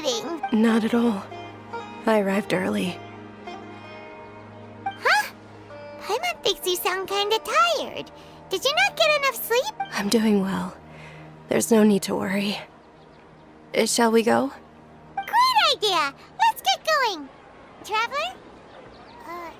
waiting. Not at all. I arrived early. Huh? Paimon thinks you sound kinda tired. Did you not get enough sleep? I'm doing well. There's no need to worry. Shall we go? Great idea! Let's get going! Traveler? Hey.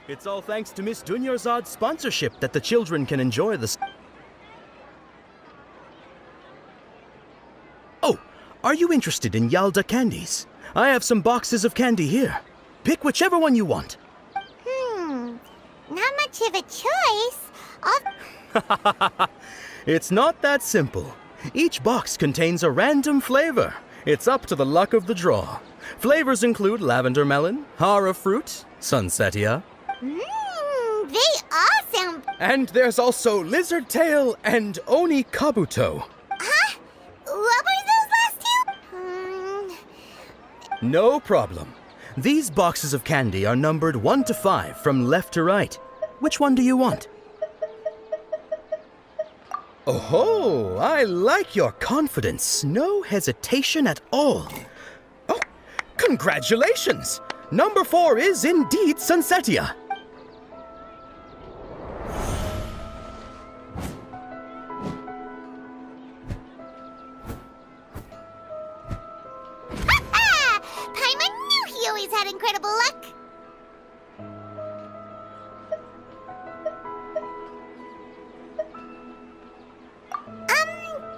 It's all thanks to Miss Dunyarzad's sponsorship that the children can enjoy the... Oh, are you interested in Yalda candies? I have some boxes of candy here. Pick whichever one you want. Not much of a choice. It's not that simple. Each box contains a random flavor. It's up to the luck of the draw. Flavors include lavender melon, hara fruit, sunsetia. They all sound... And there's also lizard tail and oni kabuto. Huh? What were those last two? No problem. These boxes of candy are numbered 1 to 5 from left to right. Which one do you want? Oh, I like your confidence. No hesitation at all. Oh, congratulations! Number 4 is indeed Sunsetia. Paimon knew he always had incredible luck.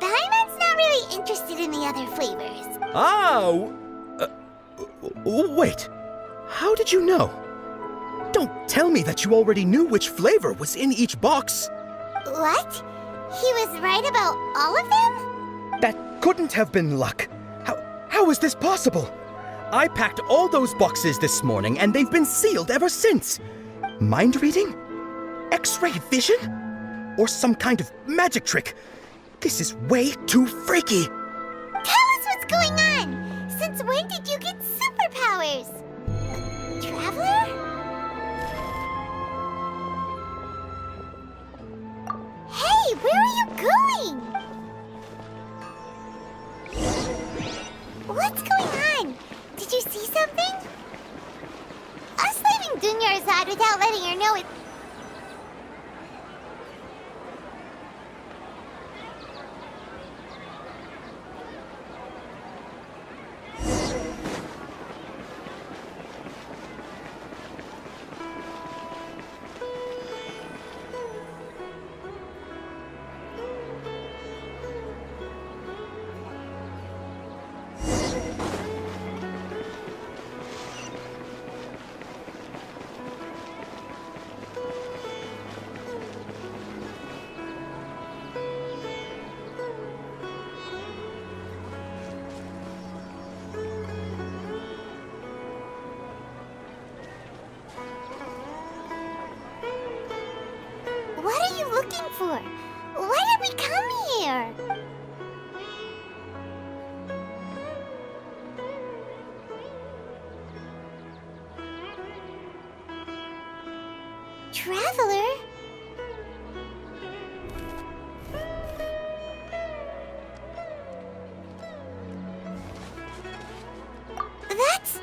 Paimon's not really interested in the other flavors. Wait. How did you know? Don't tell me that you already knew which flavor was in each box. What? He was right about all of them? That couldn't have been luck. How is this possible? I packed all those boxes this morning and they've been sealed ever since. Mind reading? X-ray vision? Or some kind of magic trick? This is way too freaky. Tell us what's going on. Since when did you get superpowers? Traveler? Hey, where are you going? What's going on? Did you see something? Us leaving Dunyarzad without letting her know it... What are you looking for? Why did we come here? Traveler? That's...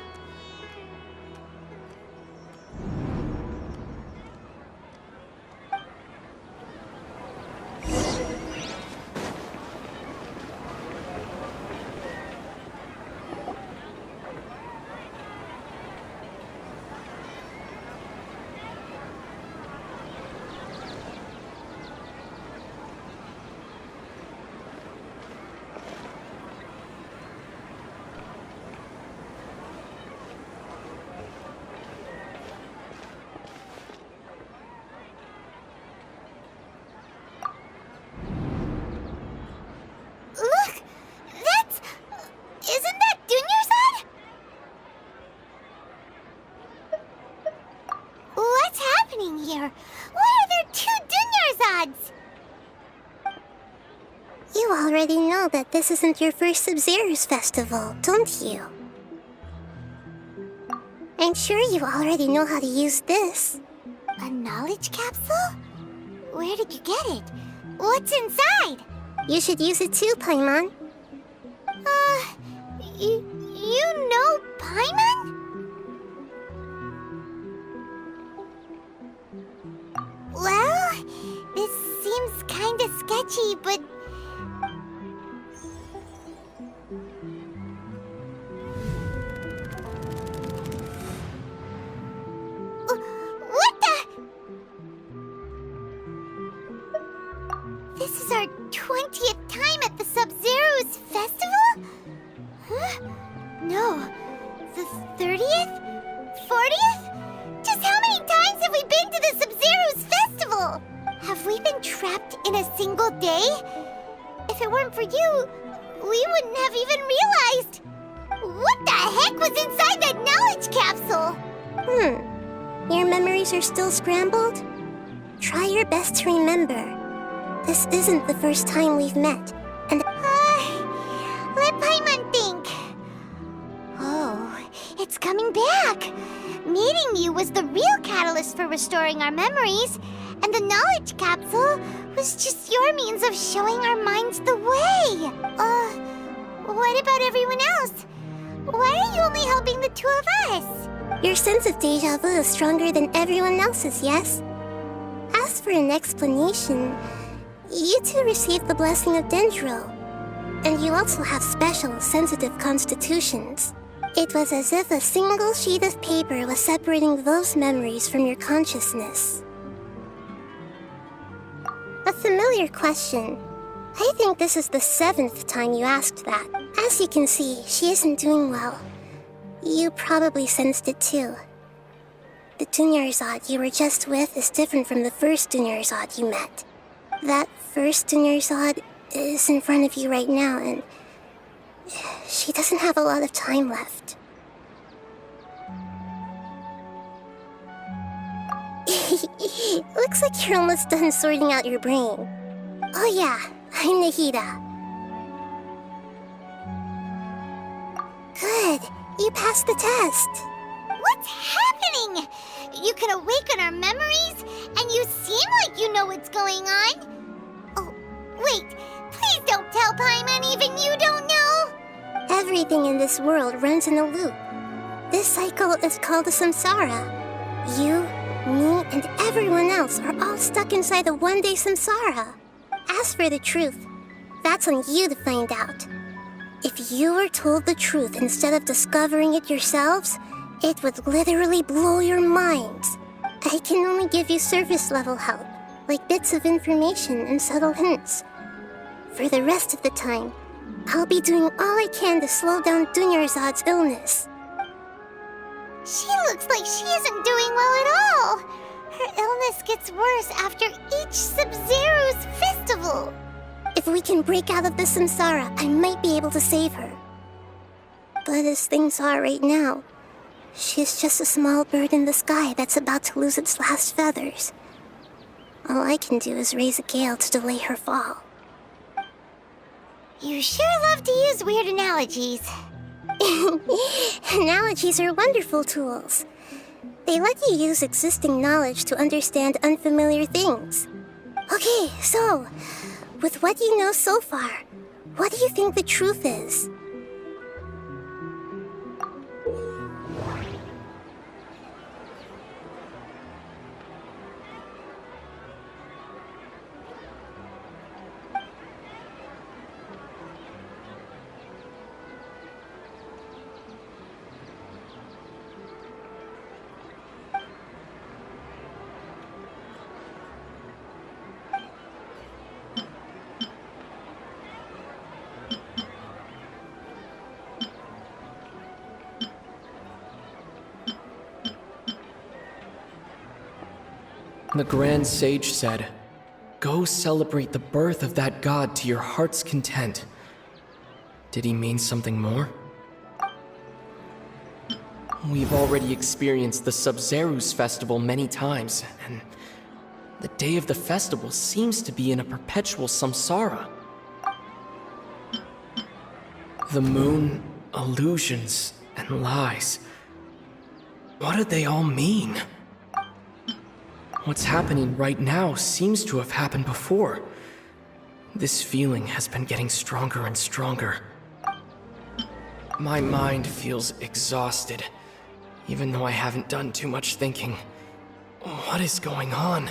this isn't your first Sub-Zero's festival, don't you? I'm sure you already know how to use this. A knowledge capsule? Where did you get it? What's inside? You should use it too, Paimon. You know Paimon? Well, this seems kinda sketchy, but... What the? This is our 20th time at the Sub-Zero's festival? Huh? No. The 30th? 40th? Just how many times have we been to the Sub-Zero's festival? Have we been trapped in a single day? If it weren't for you, we wouldn't have even realized. What the heck was inside that knowledge capsule? Your memories are still scrambled? Try your best to remember. This isn't the first time we've met, and... let Paimon think. Oh, it's coming back. Meeting you was the real catalyst for restoring our memories, and the knowledge capsule was just your means of showing our minds the way. What about everyone else? Why are you only helping the two of us? Your sense of deja vu is stronger than everyone else's, yes? As for an explanation, you two received the blessing of Dendro, and you also have special, sensitive constitutions. It was as if a single sheet of paper was separating those memories from your consciousness. A familiar question. I think this is the 7th time you asked that. As you can see, she isn't doing well. You probably sensed it too. The Dunyarzad you were just with is different from the first Dunyarzad you met. That first Dunyarzad is in front of you right now, and she doesn't have a lot of time left. Looks like you're almost done sorting out your brain. Oh yeah, I'm Nahida. Good, you passed the test. What's happening? You can awaken our memories, and you seem like you know what's going on. Oh, wait, please don't tell Paimon even you don't know. Everything in this world runs in a loop. This cycle is called a samsara. You, me, and everyone else are all stuck inside a one-day samsara. As for the truth, that's on you to find out. If you were told the truth instead of discovering it yourselves, it would literally blow your minds. I can only give you surface-level help, like bits of information and subtle hints. For the rest of the time, I'll be doing all I can to slow down Dunyarzad's illness. She looks like she isn't doing well at all. Her illness gets worse after each Sub-Zero's festival. If we can break out of the samsara, I might be able to save her. But as things are right now, she's just a small bird in the sky that's about to lose its last feathers. All I can do is raise a gale to delay her fall. You sure love to use weird analogies. Analogies are wonderful tools. They let you use existing knowledge to understand unfamiliar things. Okay, so, with what you know so far, what do you think the truth is? The Grand Sage said, "Go celebrate the birth of that god to your heart's content." Did he mean something more? We've already experienced the Sub-Zero's festival many times, and the day of the festival seems to be in a perpetual samsara. The moon, illusions, and lies. What do they all mean? What's happening right now seems to have happened before. This feeling has been getting stronger and stronger. My mind feels exhausted, even though I haven't done too much thinking. What is going on?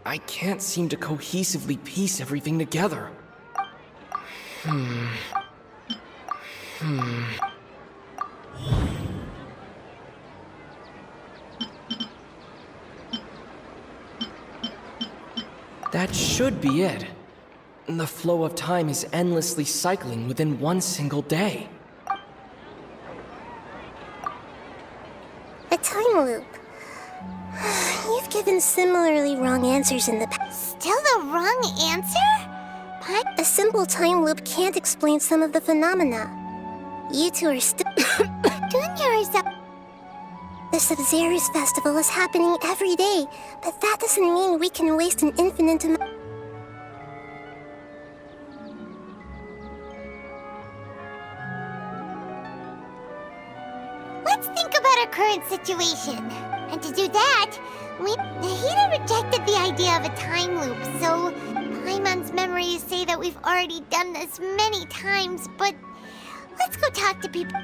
I can't seem to cohesively piece everything together. That should be it. The flow of time is endlessly cycling within one single day. A time loop. You've given similarly wrong answers in the past. Still the wrong answer? A simple time loop can't explain some of the phenomena. You two are still... Doing yourself. The Sub-Zero's festival is happening every day, but that doesn't mean we can waste an infinite amount... Let's think about our current situation. And to do that, Nahida rejected the idea of a time loop, so Paimon's memories say that we've already done this many times, but let's go talk to people.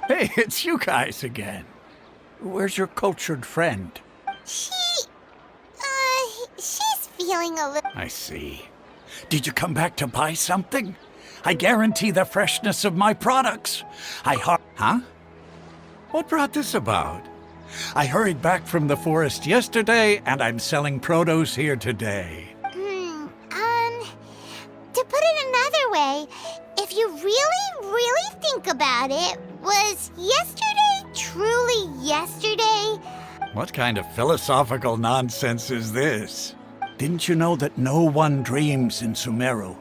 Hey, it's you guys again. Where's your cultured friend? She's feeling a little... I see. Did you come back to buy something? I guarantee the freshness of my products. Huh? What brought this about? I hurried back from the forest yesterday, and I'm selling produce here today. To put it another way, if you really think about it, was yesterday truly yesterday? What kind of philosophical nonsense is this? Didn't you know that no one dreams in Sumeru?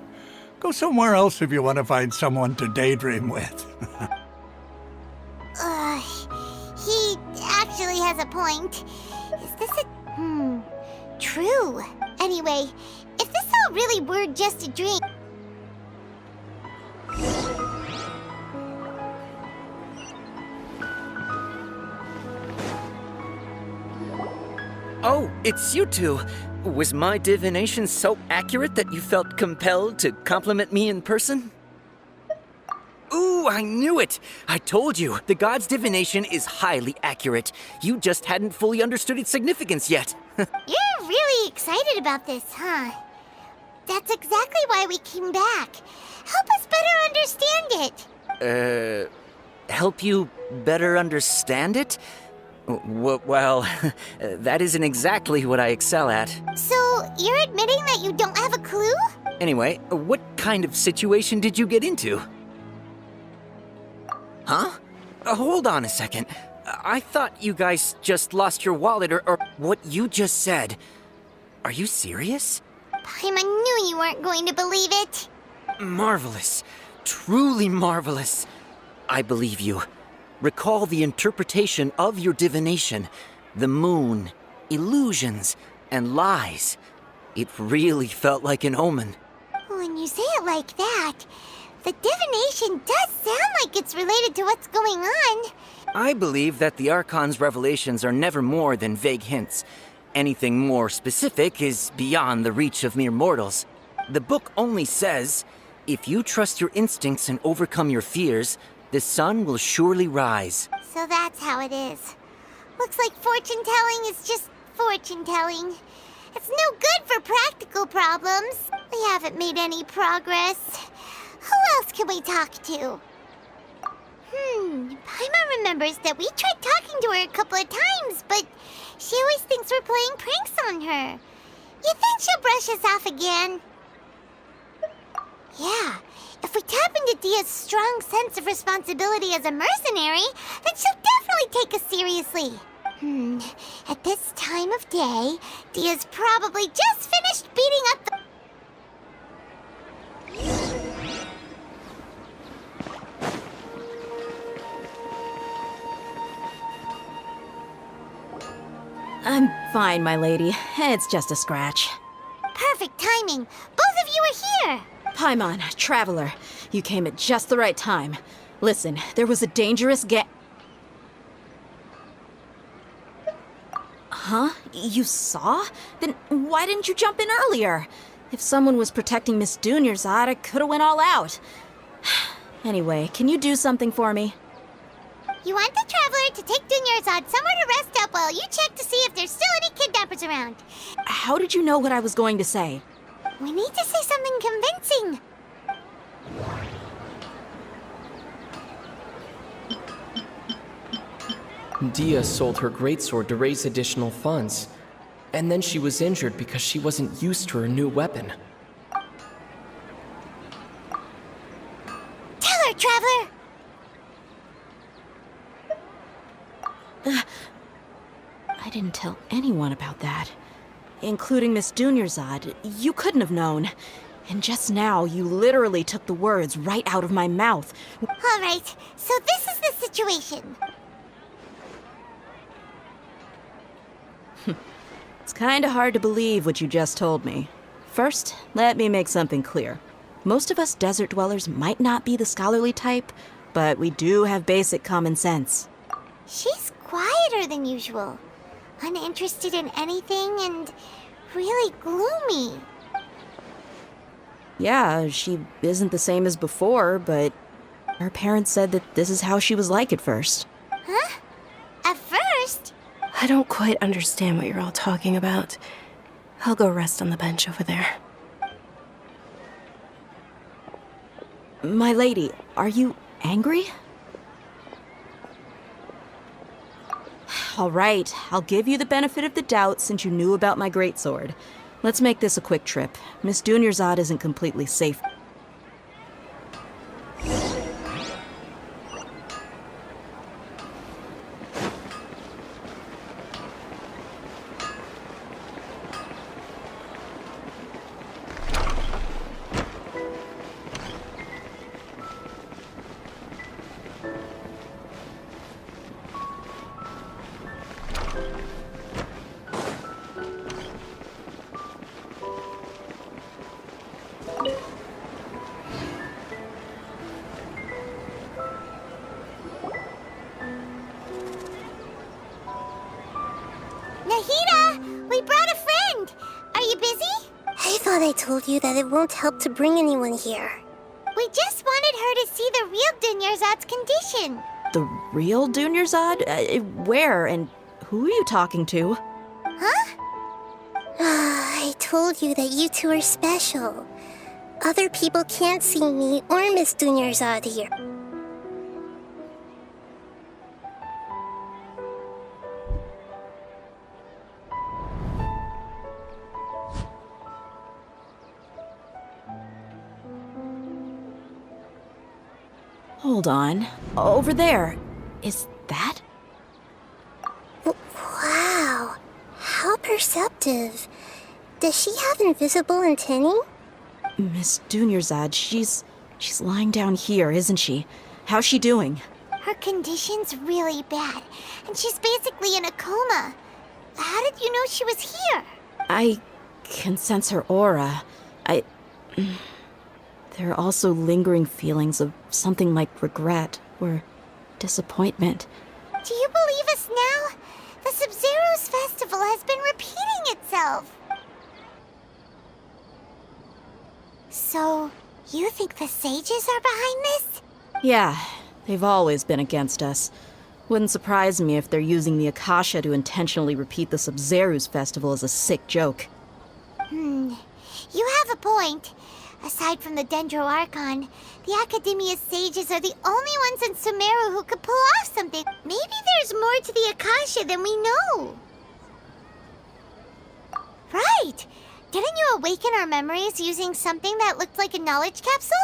Go somewhere else if you want to find someone to daydream with. He actually has a point. Is this a... True. Anyway, if this all really were just a dream... Oh, it's you two. Was my divination so accurate that you felt compelled to compliment me in person? Ooh, I knew it! I told you, the god's divination is highly accurate. You just hadn't fully understood its significance yet. You're really excited about this, huh? That's exactly why we came back. Help us better understand it. Help you better understand it? Well, that isn't exactly what I excel at. So, you're admitting that you don't have a clue? Anyway, what kind of situation did you get into? Huh? Hold on a second. I thought you guys just lost your wallet or what you just said. Are you serious? Paimon knew you weren't going to believe it. Marvelous. Truly marvelous. I believe you. Recall the interpretation of your divination. The moon, illusions, and lies. It really felt like an omen. When you say it like that, the divination does sound like it's related to what's going on. I believe that the Archon's revelations are never more than vague hints. Anything more specific is beyond the reach of mere mortals. The book only says, if you trust your instincts and overcome your fears, the sun will surely rise. So that's how it is. Looks like fortune-telling is just fortune-telling. It's no good for practical problems. We haven't made any progress. Who else can we talk to? Paimon remembers that we tried talking to her a couple of times, but she always thinks we're playing pranks on her. You think she'll brush us off again? Yeah, if we tap into Dia's strong sense of responsibility as a mercenary, then she'll definitely take us seriously. At this time of day, Dia's probably just finished beating up the... I'm fine, my lady. It's just a scratch. Perfect timing. Both of you are here. Paimon, traveler, you came at just the right time. Listen, there was a dangerous Huh? You saw? Then why didn't you jump in earlier? If someone was protecting Miss Dunyarzad, I could have went all out. Anyway, can you do something for me? You want the traveler to take Dunyarzad somewhere to rest up while you check to see if there's still any kidnappers around. How did you know what I was going to say? We need to say something convincing. Dia sold her greatsword to raise additional funds, and then she was injured because she wasn't used to her new weapon. Tell her, traveler! I didn't tell anyone about that. Including Miss Dunyarzad. You couldn't have known. And just now, you literally took the words right out of my mouth. All right, so this is the situation. It's kinda hard to believe what you just told me. First, let me make something clear. Most of us desert dwellers might not be the scholarly type, but we do have basic common sense. She's quieter than usual. Uninterested in anything and really gloomy. Yeah, she isn't the same as before, but her parents said that this is how she was like at first. Huh? At first? I don't quite understand what you're all talking about. I'll go rest on the bench over there. My lady, are you angry? All right, I'll give you the benefit of the doubt since you knew about my greatsword. Let's make this a quick trip. Miss Dunyarzad isn't completely safe. Nahida, we brought a friend. Are you busy? I thought I told you that it won't help to bring anyone here. We just wanted her to see the real Dunyarzad's condition. The real Dunyarzad? Where and who are you talking to? Huh? I told you that you two are special. Other people can't see me or Miss Dunyarzad here. Hold on. Over there. Is that? Wow. How perceptive. Does she have invisible antennae? Miss Dunyarzad, she's lying down here, isn't she? How's she doing? Her condition's really bad, and she's basically in a coma. How did you know she was here? I can sense her aura. There are also lingering feelings of something like regret or disappointment. Do you believe us now? The Sub-Zero's festival has been repeating itself. So, you think the sages are behind this? Yeah, they've always been against us. Wouldn't surprise me if they're using the Akasha to intentionally repeat the Sub-Zero's festival as a sick joke. You have a point. Aside from the Dendro Archon, the Academia's sages are the only ones in Sumeru who could pull off something. Maybe there's more to the Akasha than we know. Right! Didn't you awaken our memories using something that looked like a knowledge capsule?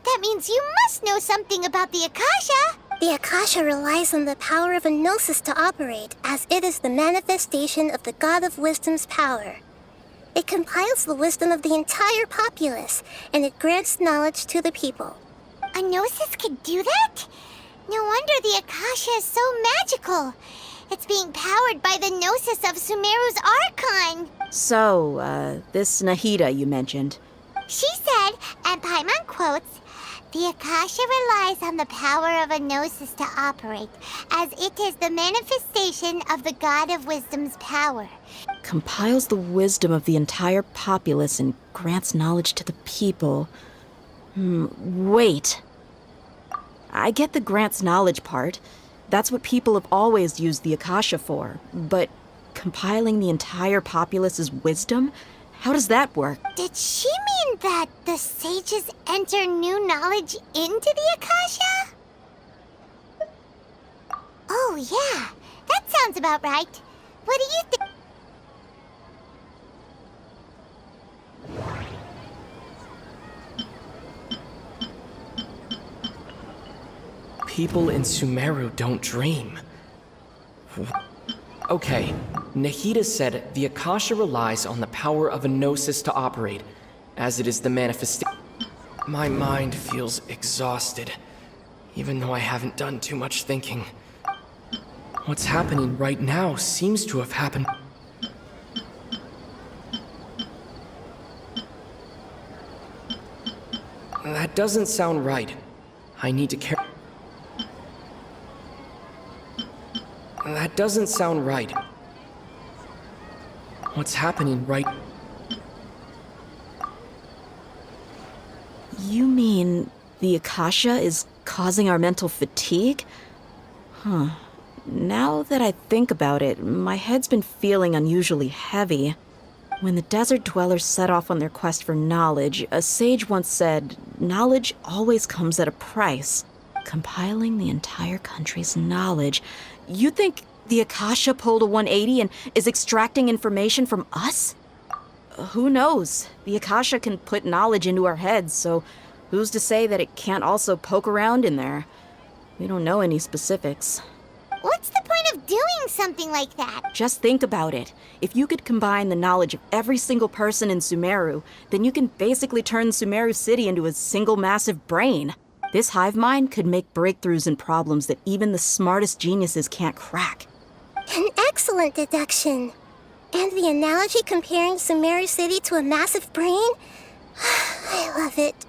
That means you must know something about the Akasha! The Akasha relies on the power of a gnosis to operate, as it is the manifestation of the God of Wisdom's power. It compiles the wisdom of the entire populace, and it grants knowledge to the people. A gnosis could do that? No wonder the Akasha is so magical. It's being powered by the gnosis of Sumeru's Archon. So, this Nahida you mentioned. She said, and Paimon quotes, "The Akasha relies on the power of a gnosis to operate, as it is the manifestation of the God of Wisdom's power." Compiles the wisdom of the entire populace and grants knowledge to the people. Wait. I get the grants knowledge part. That's what people have always used the Akasha for. But compiling the entire populace's wisdom? How does that work? Did she mean that the sages enter new knowledge into the Akasha? Oh, yeah. That sounds about right. What do you think? People in Sumeru don't dream. Okay, Nahida said the Akasha relies on the power of a gnosis to operate, as it is the manifestation. My mind feels exhausted, even though I haven't done too much thinking. What's happening right now seems to have happened. That doesn't sound right. I need to care. That doesn't sound right. What's happening right? You mean the Akasha is causing our mental fatigue? Huh. Now that I think about it, my head's been feeling unusually heavy. When the desert dwellers set off on their quest for knowledge, a sage once said, "Knowledge always comes at a price." Compiling the entire country's knowledge. You think the Akasha pulled a 180 and is extracting information from us? Who knows? The Akasha can put knowledge into our heads, so who's to say that it can't also poke around in there? We don't know any specifics. What's the point of doing something like that? Just think about it. If you could combine the knowledge of every single person in Sumeru, then you can basically turn Sumeru City into a single massive brain. This hive mind could make breakthroughs in problems that even the smartest geniuses can't crack. An excellent deduction. And the analogy comparing Sumeru City to a massive brain? I love it.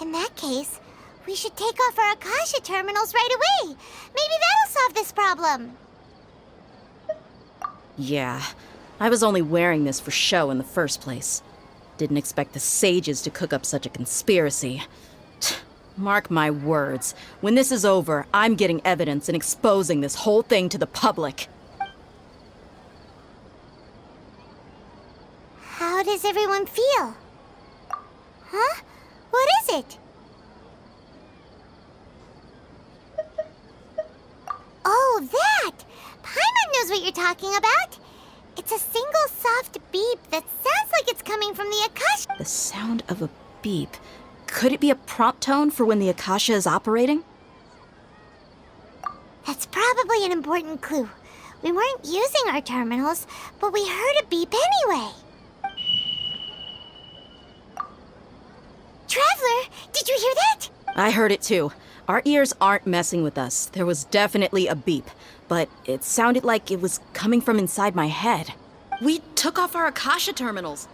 In that case, we should take off our Akasha terminals right away. Maybe that'll solve this problem. Yeah, I was only wearing this for show in the first place. Didn't expect the sages to cook up such a conspiracy. Mark my words, when this is over, I'm getting evidence and exposing this whole thing to the public. How does everyone feel? Huh? What is it? Oh, that! Paimon knows what you're talking about. It's a single soft beep that sounds like it's coming from the Akasha. The sound of a beep. Could it be a prompt tone for when the Akasha is operating? That's probably an important clue. We weren't using our terminals, but we heard a beep anyway. Traveler, did you hear that? I heard it too. Our ears aren't messing with us. There was definitely a beep, but it sounded like it was coming from inside my head. We took off our Akasha terminals.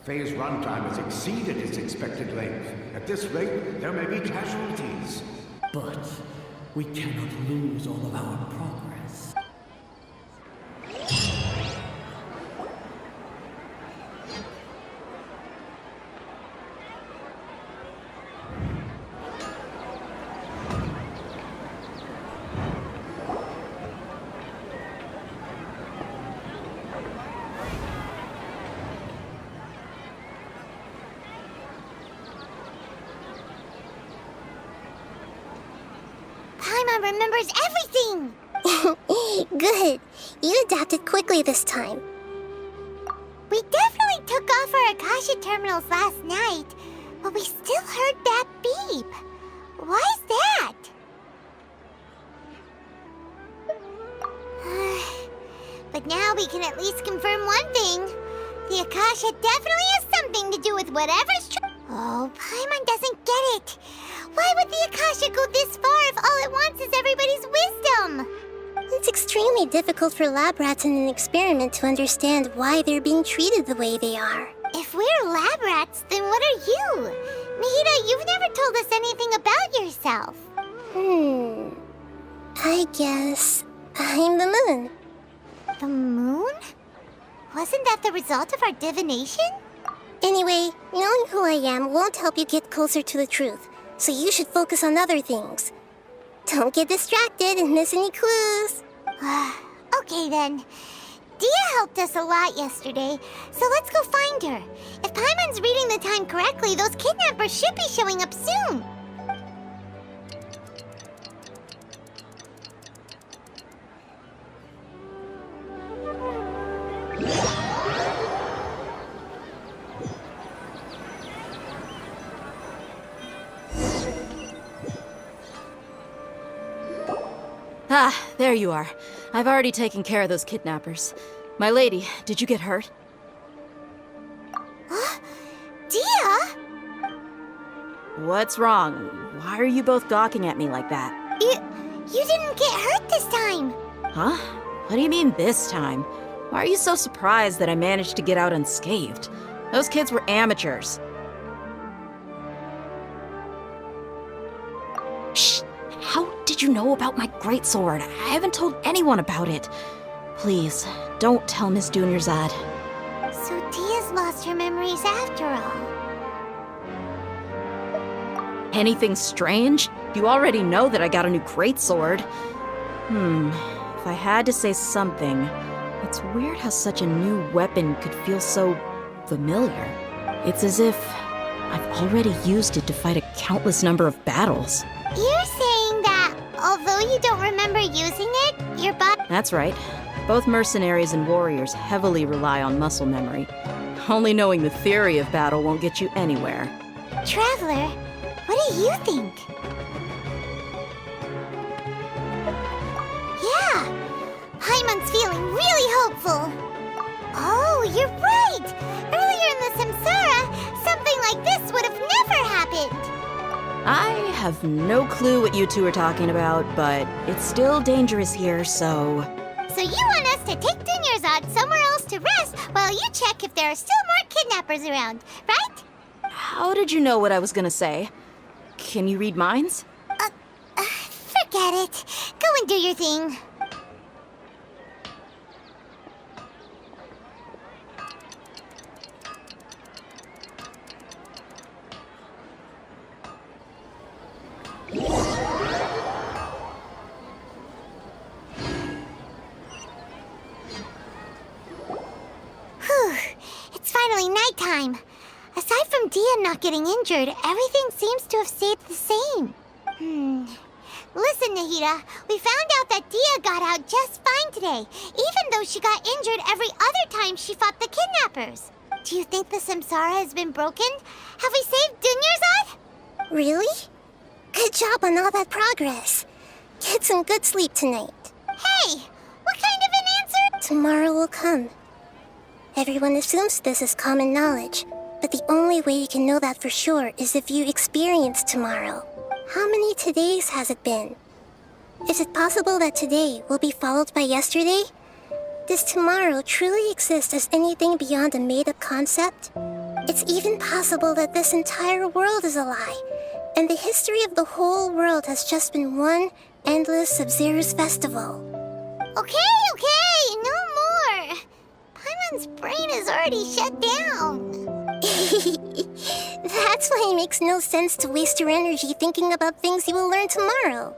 Phase runtime has exceeded its expected length. At this rate, there may be casualties. But we cannot lose all of our progress. kidnappers everything! Good. You adapted quickly this time. We definitely took off our Akasha terminals last night, but we still heard that beep. Why is that? But now we can at least confirm one thing. The Akasha definitely has something to do with whatever's true. Oh, Paimon doesn't get it. Why would the Akasha go this far if all it wants is everybody's wisdom? It's extremely difficult for lab rats in an experiment to understand why they're being treated the way they are. If we're lab rats, then what are you? Nahida, you've never told us anything about yourself. I guess I'm the moon. The moon? Wasn't that the result of our divination? Anyway, knowing who I am won't help you get closer to the truth, so you should focus on other things. Don't get distracted and miss any clues. Okay then. Dia helped us a lot yesterday, so let's go find her. If Paimon's reading the time correctly, those kidnappers should be showing up soon. Ah, there you are. I've already taken care of those kidnappers. My lady, did you get hurt? Dia? What's wrong? Why are you both gawking at me like that? You didn't get hurt this time. Huh? What do you mean this time? Why are you so surprised that I managed to get out unscathed? Those kids were amateurs. Shh! How did you know about my greatsword? I haven't told anyone about it. Please, don't tell Miss Dunyarzad. So Dia's lost her memories after all. Anything strange? You already know that I got a new greatsword. If I had to say something, it's weird how such a new weapon could feel so familiar. It's as if I've already used it to fight a countless number of battles. You're saying that although you don't remember using it, your body... That's right. Both mercenaries and warriors heavily rely on muscle memory. Only knowing the theory of battle won't get you anywhere. Traveler, what do you think? Yeah, Paimon's feeling really hopeful. Oh, you're right! Earlier in the Samsara, something like this would have never happened! I have no clue what you two are talking about, but it's still dangerous here, so... So you want us to take Dunyarzad somewhere else to rest while you check if there are still more kidnappers around, right? How did you know what I was gonna say? Can you read minds? Forget it. Go and do your thing. Whew. It's finally nighttime. Aside from Dia not getting injured, everything seems to have stayed the same. Listen, Nahida, we found out that Dia got out just fine today, even though she got injured every other time she fought the kidnappers. Do you think the Samsara has been broken? Have we saved Dunyarzad? Really? Good job on all that progress. Get some good sleep tonight. Hey, what kind of an answer? Tomorrow will come. Everyone assumes this is common knowledge, but the only way you can know that for sure is if you experience tomorrow. How many todays has it been? Is it possible that today will be followed by yesterday? Does tomorrow truly exist as anything beyond a made-up concept? It's even possible that this entire world is a lie, and the history of the whole world has just been one endless Sub-Zero's festival. Okay, no more. Paimon's brain is already shut down. That's why it makes no sense to waste your energy thinking about things you will learn tomorrow.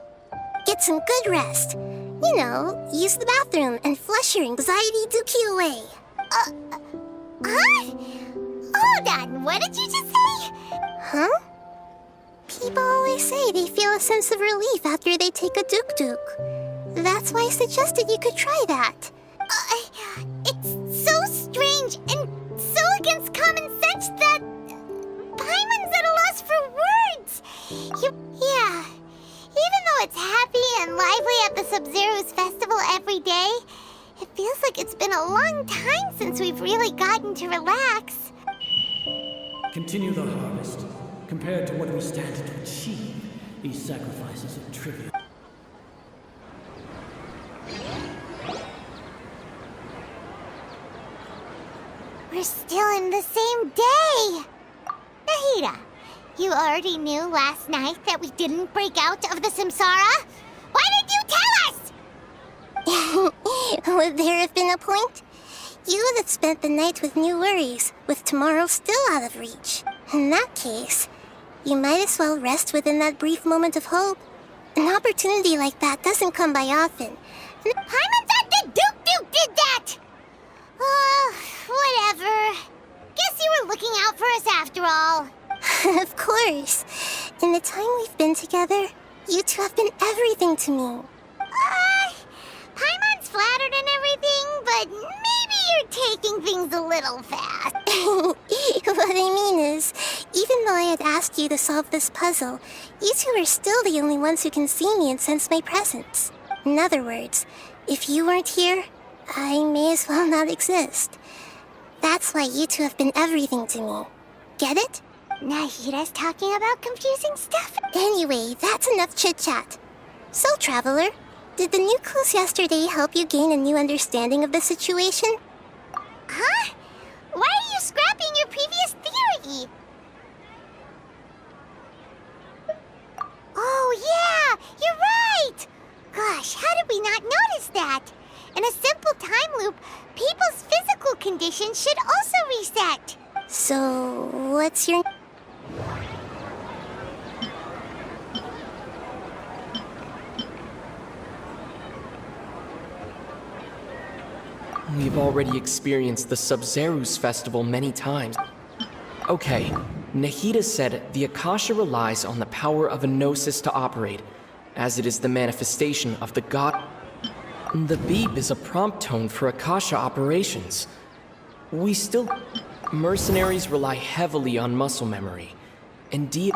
Get some good rest. You know, use the bathroom and flush your anxiety dookie away. Hold on, what did you just say? Huh? People always say they feel a sense of relief after they take a duk-duk. That's why I suggested you could try that. It's so strange and so against common sense that Paimon's at a loss for words. Yeah, even though it's happy and lively at the Sub-Zero's festival every day, it feels like it's been a long time since we've really gotten to relax. Continue the harvest. Compared to what we stand to achieve, these sacrifices are trivial. We're still in the same day! Nahida, you already knew last night that we didn't break out of the Samsara? Why did you tell us? Would there have been a point? You would have spent the night with new worries, with tomorrow still out of reach. In that case, you might as well rest within that brief moment of hope. An opportunity like that doesn't come by often. Paimon thought the Duke did that! Whatever. Guess you were looking out for us after all. Of course. In the time we've been together, you two have been everything to me. Paimon's flattered and everything, but maybe you're taking things a little fast. What I mean is, even though I had asked you to solve this puzzle, you two are still the only ones who can see me and sense my presence. In other words, if you weren't here, I may as well not exist. That's why you two have been everything to me. Get it? Nahida's talking about confusing stuff. Anyway, that's enough chit-chat. So, Traveler, did the new clues yesterday help you gain a new understanding of the situation? Huh? Why are you scrapping your previous theory? Oh, yeah! You're right! Gosh, how did we not notice that? In a simple time loop, people's physical conditions should also reset. So, what's your... We've already experienced the Sub-Zero's festival many times. Okay, Nahida said the Akasha relies on the power of a gnosis to operate, as it is the manifestation of the god. The beep is a prompt tone for Akasha operations. We still... Mercenaries rely heavily on muscle memory. Indeed,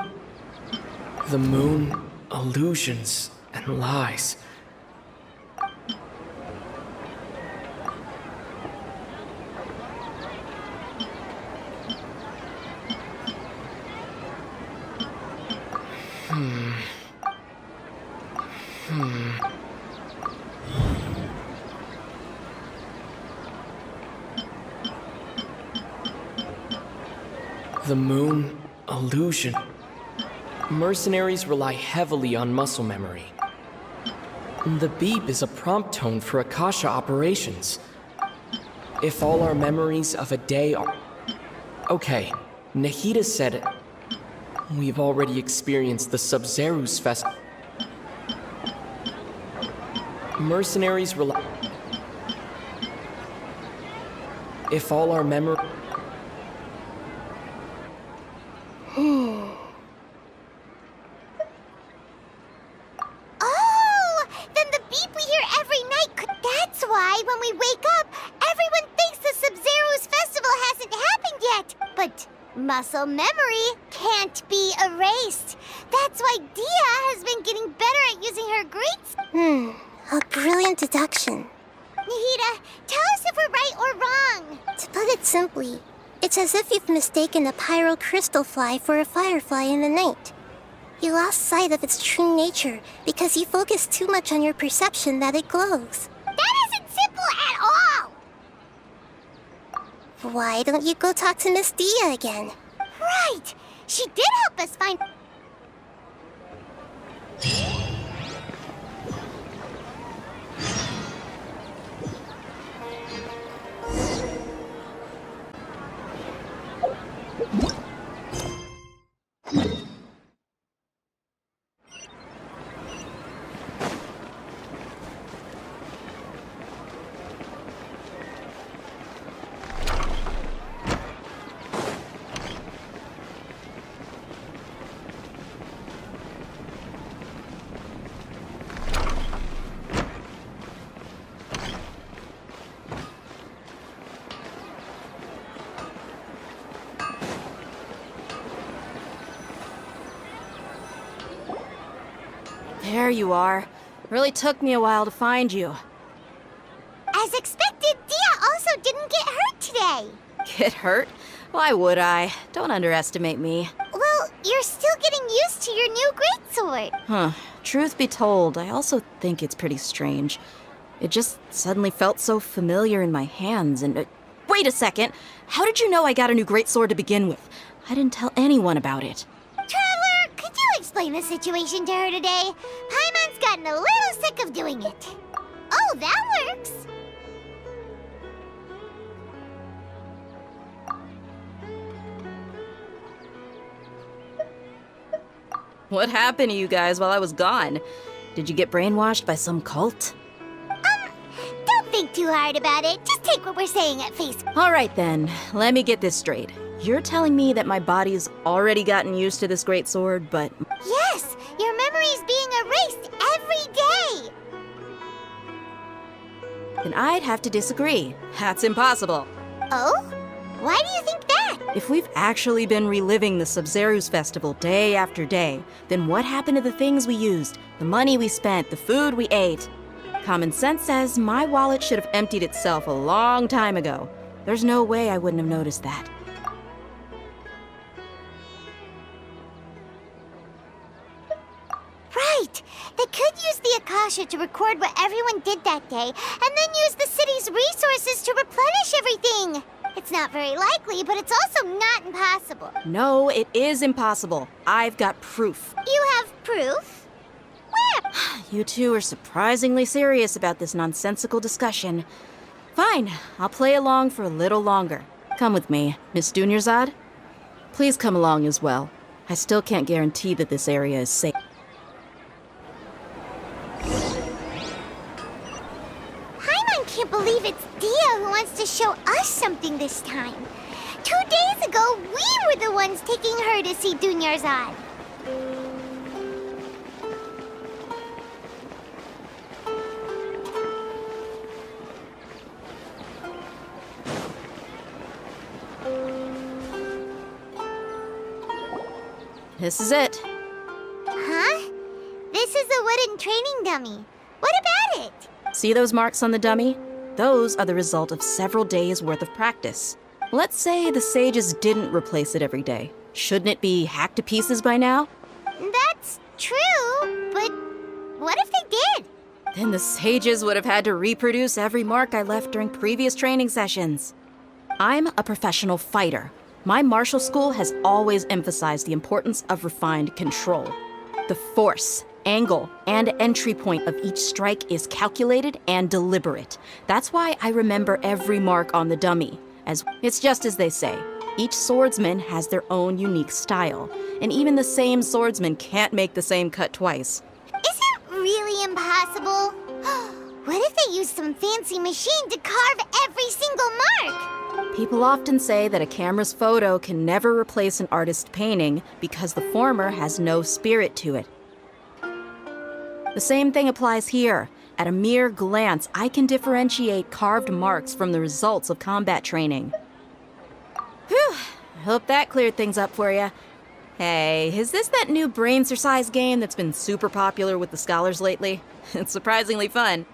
the moon, illusions, and lies. The moon, illusion. Mercenaries rely heavily on muscle memory. The beep is a prompt tone for Akasha operations. If all our memories of a day are... Okay, Nahida said we've already experienced the Sub-Zero's festival. Mercenaries rely... If all our memory... Oh! Then the beep we hear every night could... That's why when we wake up, everyone thinks the Sub-Zero's festival hasn't happened yet. But muscle memory can't be erased. That's why Dia has been getting better at using her greats. A brilliant deduction. Nahida, tell us if we're right or wrong. To put it simply, it's as if you've mistaken a pyrocrystal fly for a firefly in the night. You lost sight of its true nature because you focused too much on your perception that it glows. That isn't simple at all. Why don't you go talk to Miss Dia again? Right. She did help us find... There you are. Really took me a while to find you. As expected, Dia also didn't get hurt today. Get hurt? Why would I? Don't underestimate me. Well, you're still getting used to your new greatsword. Huh. Truth be told, I also think it's pretty strange. It just suddenly felt so familiar in my hands and... wait a second! How did you know I got a new greatsword to begin with? I didn't tell anyone about it. Traveler, could you explain the situation to her today? Paimon's gotten a little sick of doing it. Oh, that works. What happened to you guys while I was gone? Did you get brainwashed by some cult? Don't think too hard about it. Just take what we're saying at face. All right then, let me get this straight. You're telling me that my body's already gotten used to this great sword, but... Yes, your memory's being erased every day. then I'd have to disagree. That's impossible. Oh? Why do you think that? If we've actually been reliving the Sub-Zero's festival day after day, then what happened to the things we used, the money we spent, the food we ate? Common sense says my wallet should have emptied itself a long time ago. There's no way I wouldn't have noticed that. Right! They could use the Akasha to record what everyone did that day, and then use the city's resources to replenish everything! It's not very likely, but it's also not impossible. No, it is impossible. I've got proof. You have proof? Where? You two are surprisingly serious about this nonsensical discussion. Fine, I'll play along for a little longer. Come with me, Miss Dunyarzad. Please come along as well. I still can't guarantee that this area is safe. Paimon can't believe it's Dia who wants to show us something this time. 2 days ago, we were the ones taking her to see Dunyarzad. This is it. Huh? This is a wooden training dummy. What about it? See those marks on the dummy? Those are the result of several days' worth of practice. Let's say the sages didn't replace it every day. Shouldn't it be hacked to pieces by now? That's true, but what if they did? Then the sages would have had to reproduce every mark I left during previous training sessions. I'm a professional fighter. My martial school has always emphasized the importance of refined control. The force, angle, and entry point of each strike is calculated and deliberate. That's why I remember every mark on the dummy. It's just as they say. Each swordsman has their own unique style, and even the same swordsman can't make the same cut twice. Is it really impossible? What if they used some fancy machine to carve every single mark? People often say that a camera's photo can never replace an artist's painting because the former has no spirit to it. The same thing applies here. At a mere glance, I can differentiate carved marks from the results of combat training. Whew, I hope that cleared things up for you. Hey, is this that new brain exercise game that's been super popular with the scholars lately? It's surprisingly fun.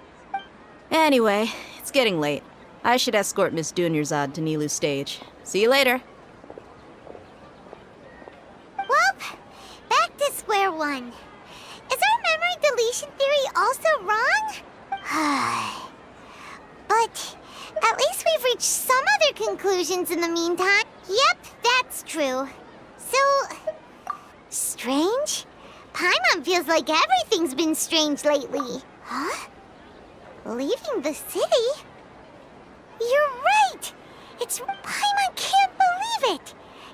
Anyway, it's getting late. I should escort Miss Dunyarzad to Nilu's stage. See you later. Well, back to square one. Is our memory deletion theory also wrong? But at least we've reached some other conclusions in the meantime. Yep, that's true. So, strange? Paimon feels like everything's been strange lately. Huh? Leaving the city? You're right! It's... Paimon can't believe it!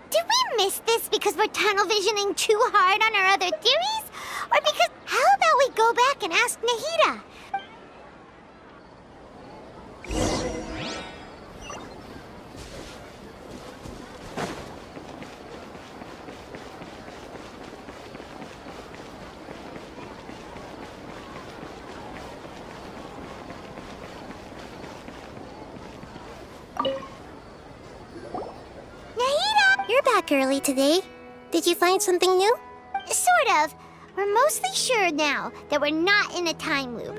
Did we miss this because we're tunnel visioning too hard on our other theories? Or because... How about we go back and ask Nahida? You're back early today. Did you find something new? Sort of. We're mostly sure now that we're not in a time loop.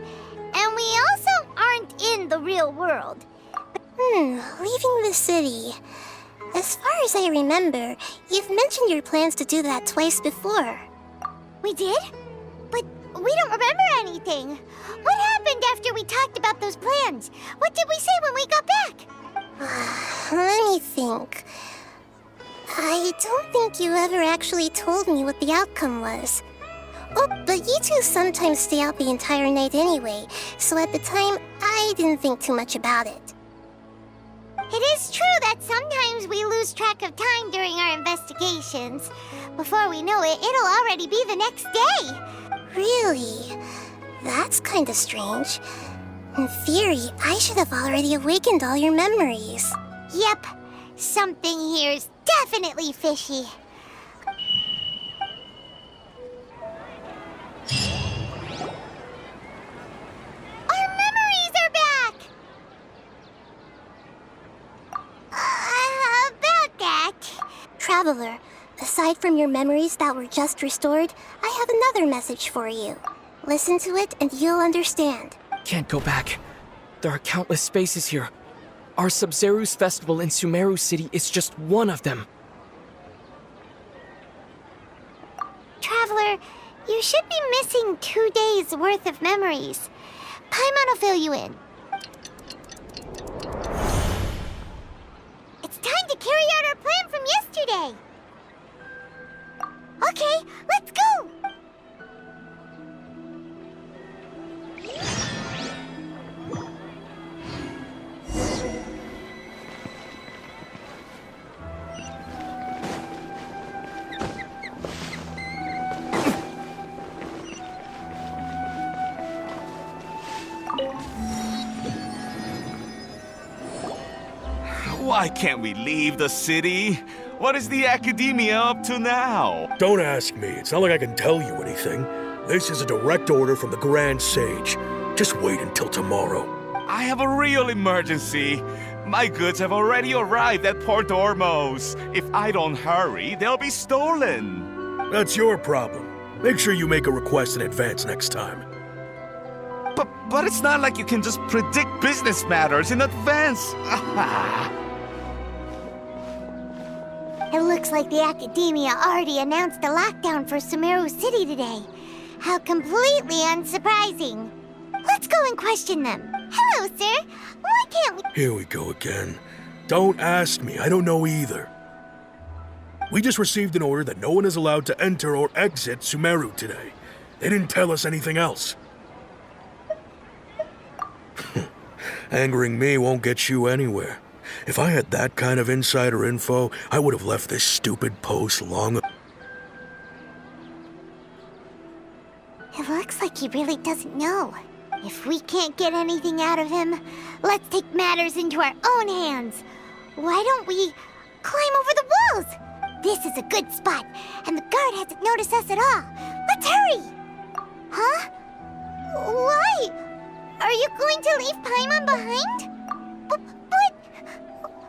And we also aren't in the real world. Leaving the city. As far as I remember, you've mentioned your plans to do that twice before. We did? But we don't remember anything. What happened after we talked about those plans? What did we say when we got back? Let me think. I don't think you ever actually told me what the outcome was. Oh, but you two sometimes stay out the entire night anyway, so at the time, I didn't think too much about it. It is true that sometimes we lose track of time during our investigations. Before we know it, it'll already be the next day. Really? That's kinda strange. In theory, I should have already awakened all your memories. Yep, something here's definitely fishy. Our memories are back! About that... Traveler, aside from your memories that were just restored, I have another message for you. Listen to it and you'll understand. Can't go back. There are countless spaces here. Our Sub-Zero's festival in Sumeru City is just one of them. Traveler, you should be missing 2 days worth of memories. Paimon will fill you in. It's time to carry out our plan from yesterday. Okay, let's go! Why can't we leave the city? What is the academia up to now? Don't ask me. It's not like I can tell you anything. This is a direct order from the Grand Sage. Just wait until tomorrow. I have a real emergency. My goods have already arrived at Port Ormos. If I don't hurry, they'll be stolen. That's your problem. Make sure you make a request in advance next time. But it's not like you can just predict business matters in advance. It looks like the Academia already announced a lockdown for Sumeru City today. How completely unsurprising. Let's go and question them. Hello, sir. Why can't we... Here we go again. Don't ask me. I don't know either. We just received an order that no one is allowed to enter or exit Sumeru today. They didn't tell us anything else. Angering me won't get you anywhere. If I had that kind of insider info, I would have left this stupid post long ago. It looks like he really doesn't know. If we can't get anything out of him, let's take matters into our own hands. Why don't we climb over the walls? This is a good spot, and the guard hasn't noticed us at all. Let's hurry! Huh? Why? Are you going to leave Paimon behind? But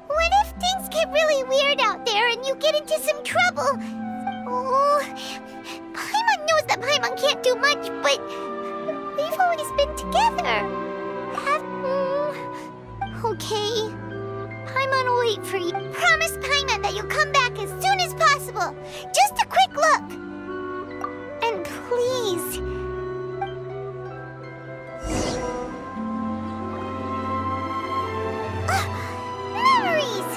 what if things get really weird out there and you get into some trouble? Oh, Paimon knows that Paimon can't do much, but we've always been together. Okay. Paimon will wait for you. Promise Paimon that you'll come back as soon as possible. Just a quick look. And please... memories!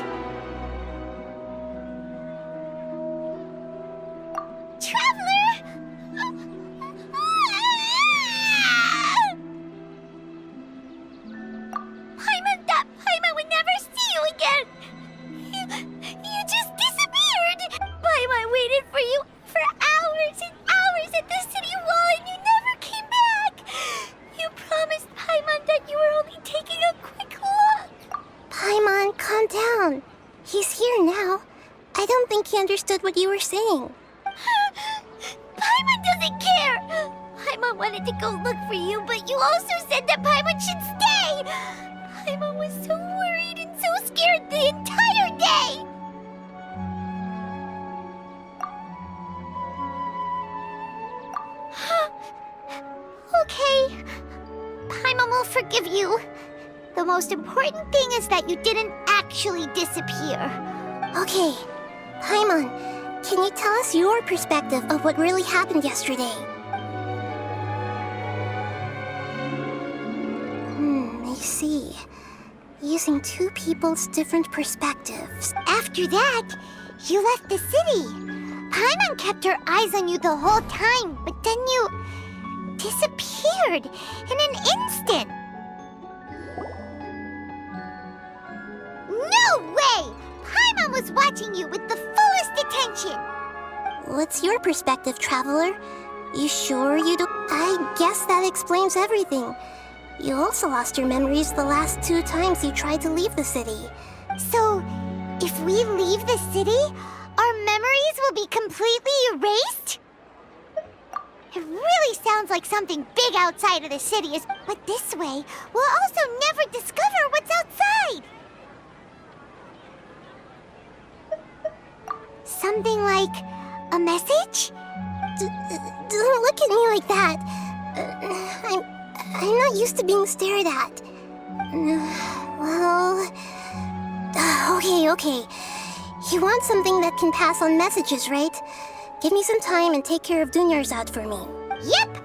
Traveler! Paimon would never see you again! You just disappeared! Paimon waited for you for hours and hours at the city wall and you never came back! You promised Paimon that you were only taking a quick look! Paimon, calm down. He's here now. I don't think he understood what you were saying. Paimon doesn't care! Paimon wanted to go look for you, but you also said that Paimon should stay! Paimon was so worried and so scared the entire day! Paimon will forgive you. The most important thing is that you didn't actually disappear. Okay, Paimon, can you tell us your perspective of what really happened yesterday? I see. Using two people's different perspectives. After that, you left the city. Paimon kept her eyes on you the whole time, but then you disappeared in an instant. No way! Paimon was watching you with the fullest attention. What's your perspective, Traveler? You sure you don't? I guess that explains everything. You also lost your memories the last 2 times you tried to leave the city. So, if we leave the city, our memories will be completely erased? It really sounds like something big outside of the city is, but this way, we'll also never discover what's outside. Something like a message? Don't look at me like that. I'm not used to being stared at. Well... Okay. You want something that can pass on messages, right? Give me some time and take care of Dunyarzad for me. Yep!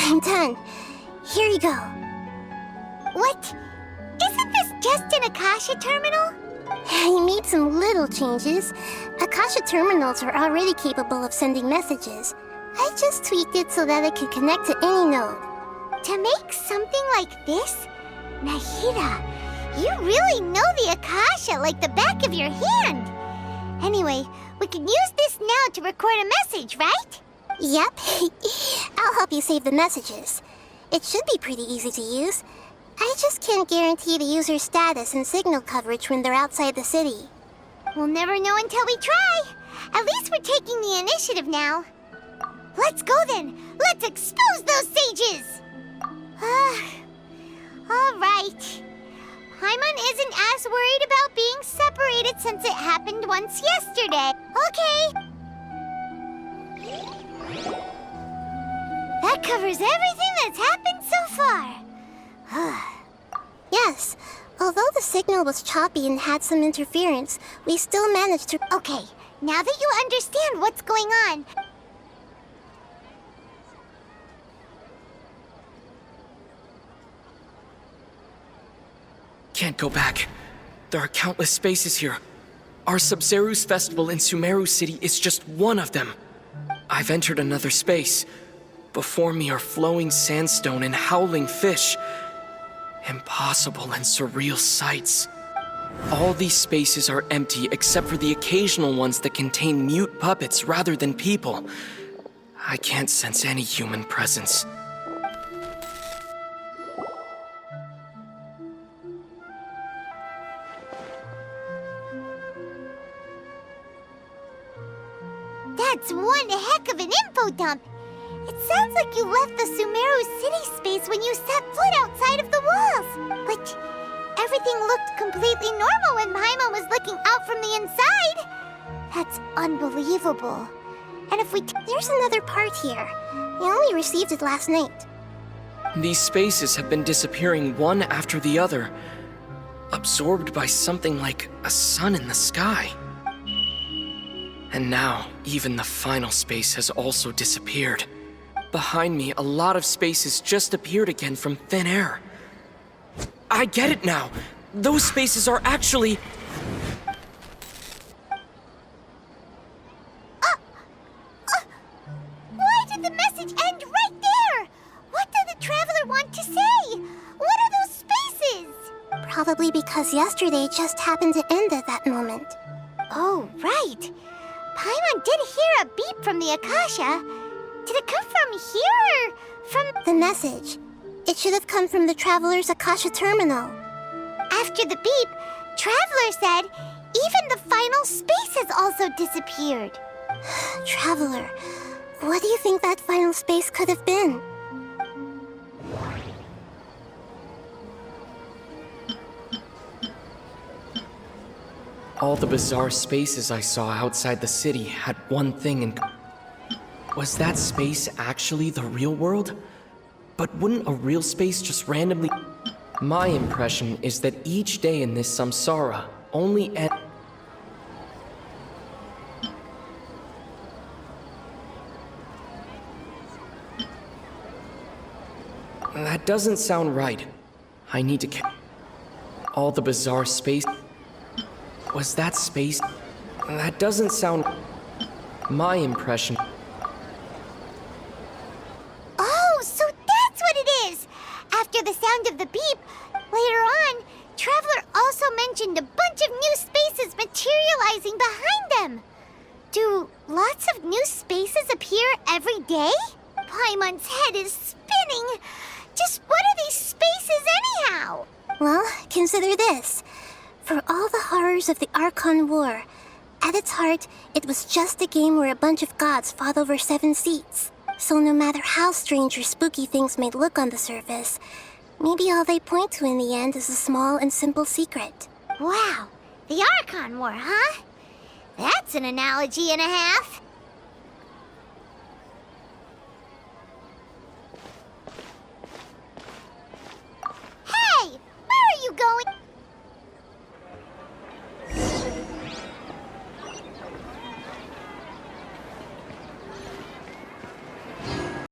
I'm done. Here you go. What? Isn't this just an Akasha terminal? I made some little changes. Akasha terminals are already capable of sending messages. I just tweaked it so that it could connect to any node. To make something like this? Nahida, you really know the Akasha like the back of your hand. Anyway, we can use this now to record a message, right? Yep. I'll help you save the messages. It should be pretty easy to use. I just can't guarantee the user's status and signal coverage when they're outside the city. We'll never know until we try. At least we're taking the initiative now. Let's go then. Let's expose those sages. All right. Paimon isn't as worried about being separated since it happened once yesterday. Okay. That covers everything that's happened so far. Yes, although the signal was choppy and had some interference, we still managed to... Okay, now that you understand what's going on... Can't go back. There are countless spaces here. Our Sub-Zeru's festival in Sumeru City is just one of them. I've entered another space. Before me are flowing sandstone and howling fish. Impossible and surreal sights. All these spaces are empty except for the occasional ones that contain mute puppets rather than people. I can't sense any human presence. That's one heck of an info dump. It sounds like you left the Sumeru city space when you set foot outside of the walls. But everything looked completely normal when Paimon was looking out from the inside. That's unbelievable. And if we... There's another part here. I only received it last night. These spaces have been disappearing one after the other, absorbed by something like a sun in the sky. And now, even the final space has also disappeared. Behind me, a lot of spaces just appeared again from thin air. I get it now! Those spaces are actually... Why did the message end right there? What did the Traveler want to say? What are those spaces? Probably because yesterday just happened to end at that moment. Oh, right. Paimon did hear a beep from the Akasha. Did it come from here or from... The message. It should have come from the Traveler's Akasha terminal. After the beep, Traveler said even the final space has also disappeared. Traveler, what do you think that final space could have been? All the bizarre spaces I saw outside the city had one thing in common. Was that space actually the real world? But wouldn't a real space just randomly... My impression is that each day in this samsara only That doesn't sound right. I need to... All the bizarre space... Was that space... That doesn't sound... My impression... Oh, so that's what it is! After the sound of the beep, later on, Traveler also mentioned a bunch of new spaces materializing behind them. Do lots of new spaces appear every day? Paimon's head is spinning. Just what are these spaces anyhow? Well, consider this. For all the horrors of the Archon War, at its heart, it was just a game where a bunch of gods fought over 7 seats. So no matter how strange or spooky things may look on the surface, maybe all they point to in the end is a small and simple secret. Wow, the Archon War, huh? That's an analogy and a half.